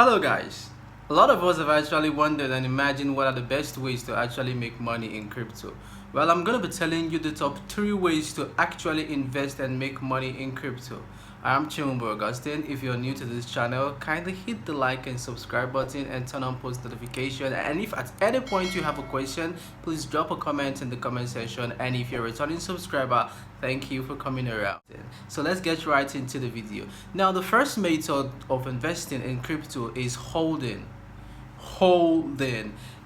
Hello guys. A lot of us have actually wondered and imagined what are the best ways to actually make money in crypto. Well, I'm going to be telling you the top 3 ways to actually invest and make money in crypto. I'm Chumbo Augustine. If you're new to this channel, kindly hit the like and subscribe button and turn on post notification. And if at any point you have a question, please drop a comment in the comment section. And if you're a returning subscriber, thank you for coming around. So let's get right into the video. Now, the first method of investing in crypto is holding.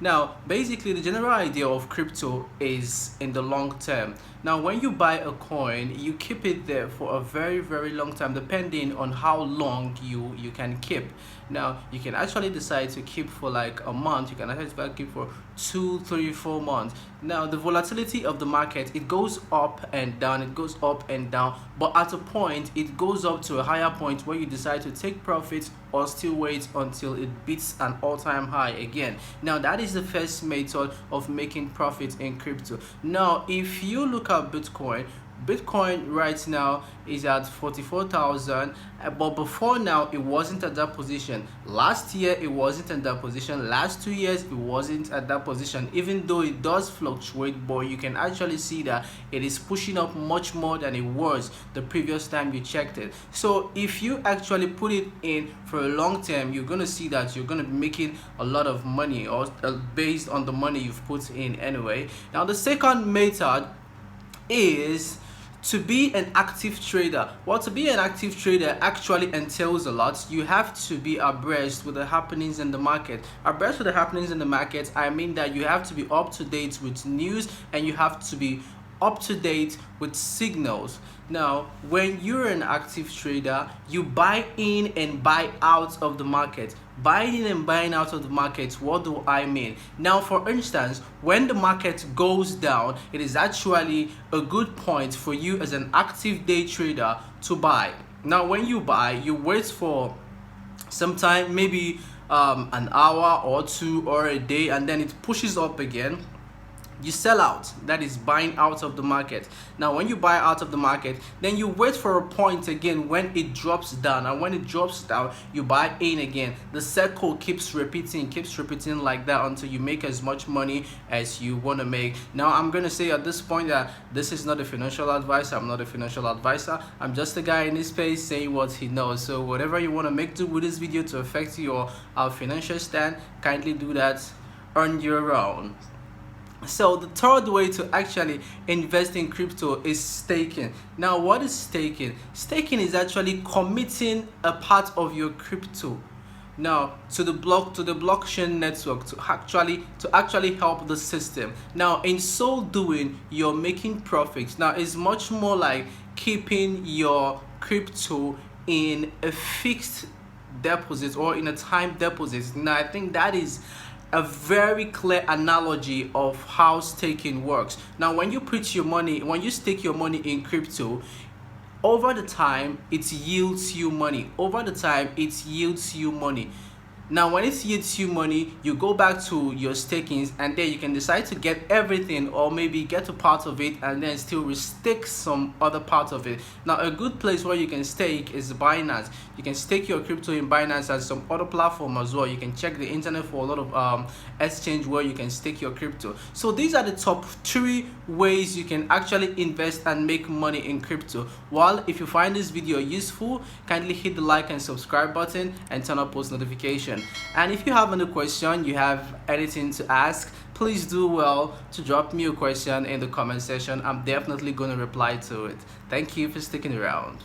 Now, basically, the general idea of crypto is in the long term. Now, when you buy a coin, you keep it there for a very long time, depending on how long you can keep. Now, you can actually decide to keep for like a month. You can actually keep for 2, 3, 4 months. Now, the volatility of the market, it goes up and down, it goes up and down, but at a point it goes up to a higher point where you decide to take profits or still wait until it beats an all-time high again. Now, that is the first method of making profit in crypto. Now, if you look at Bitcoin right now is at 44,000, but before now it wasn't at that position. Last year it wasn't at that position. Last 2 years it wasn't at that position, even though it does fluctuate, but you can actually see that it is pushing up much more than it was the previous time you checked it. So if you actually put it in for a long term, you're going to see that you're going to be making a lot of money, or based on the money you've put in anyway. Now, the second method is to be an active trader. Well, to be an active trader actually entails a lot. You have to be abreast with the happenings in the market. Abreast with the happenings in the market, I mean that you have to be up to date with news, and you have to be up to date with signals. Now, when you're an active trader, you buy in and buy out of the market. Buying in and buying out of the market, what do I mean? Now, for instance, when the market goes down, it is actually a good point for you as an active day trader to buy. Now, when you buy, you wait for some time, maybe an hour or two or a day, and then it pushes up again. You sell out, that is buying out of the market. Now, when you buy out of the market, then you wait for a point again when it drops down, and when it drops down, you buy in again. The circle keeps repeating like that until you make as much money as you want to make. Now, I'm going to say at this point that this is not a financial advice. I'm not a financial advisor. I'm just a guy in this space saying what he knows. So whatever you want to make do with this video to affect your financial stand, kindly do that on your own. So the third way to actually invest in crypto is staking. Now, what is staking? Staking is actually committing a part of your crypto now to the blockchain network to actually help the system. Now, in so doing, you're making profits. Now, it's much more like keeping your crypto in a fixed deposit or in a time deposit. Now, I think that is a very clear analogy of how staking works. Now, when you stake your money in crypto, over the time it yields you money. Now, when it yields you money, you go back to your stakings, and then you can decide to get everything, or maybe get a part of it and then still restake some other part of it. Now, a good place where you can stake is Binance. You can stake your crypto in Binance and some other platform as well. You can check the internet for a lot of exchange where you can stake your crypto. So these are the top 3 ways you can actually invest and make money in crypto. Well, if you find this video useful, kindly hit the like and subscribe button and turn on post notification. And if you have any question, you have anything to ask, please do well to drop me a question in the comment section. I'm definitely going to reply to it. Thank you for sticking around.